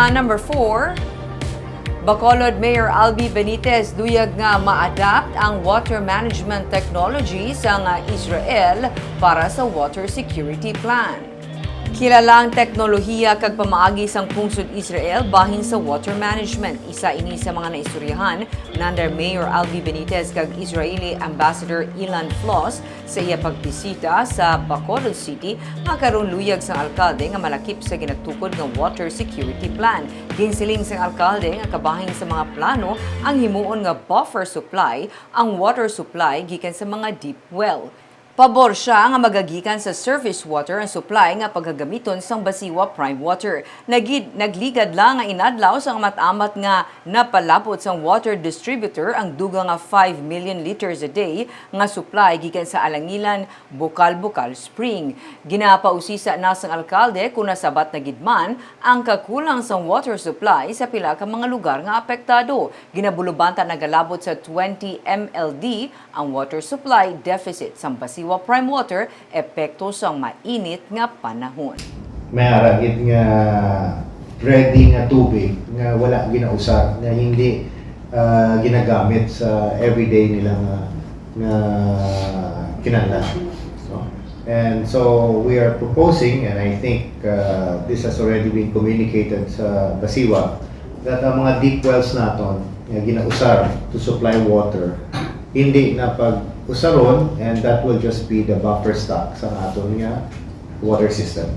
Sa number 4, Bacolod Mayor Albee Benitez luyag nga ma-adapt ang water management technology sa Israel para sa water security plan. Kilalang teknolohiya kag pamaagi sang pungsod Israel bahin sa water management. Isa ini sa mga naistoryahan nander Mayor Albee Benitez kag Israeli Ambassador Ilan Floss sa iya pagbisita sa Bacolod City nga karon luyag sang alkalde nga malakip sa ginagtukod nga water security plan. Ginsiling sang alkalde nga kabahin sa mga plano ang himuon nga buffer supply ang water supply gikan sa mga deep well. Pabor siya nga magagikan sa surface water ang supply nga paggagamiton sang Basiwa Prime Water. Nagligad lang nga inadlaw sang matamat nga napalapot sang water distributor ang dugang nga 5 million liters a day nga supply gikan sa Alangilan, Bukal-Bukal Spring. Ginapausisa na sang alkalde kung nasabat na gidman ang kakulang sang water supply sa pila ka mga lugar nga apektado. Ginabulubanta nagalabot sa 20 MLD ang water supply deficit sang Basiwa Prime Water epekto sa mainit nga panahon. May aragit nga ready nga tubig nga wala ginausap, nga hindi ginagamit sa everyday nila nga kinahanglan. And so we are proposing, and I think this has already been communicated sa Basiwa, that ang mga deep wells naton nga ginausar to supply water hindi na pag-usaron, and that will just be the buffer stock sa aton nga water system.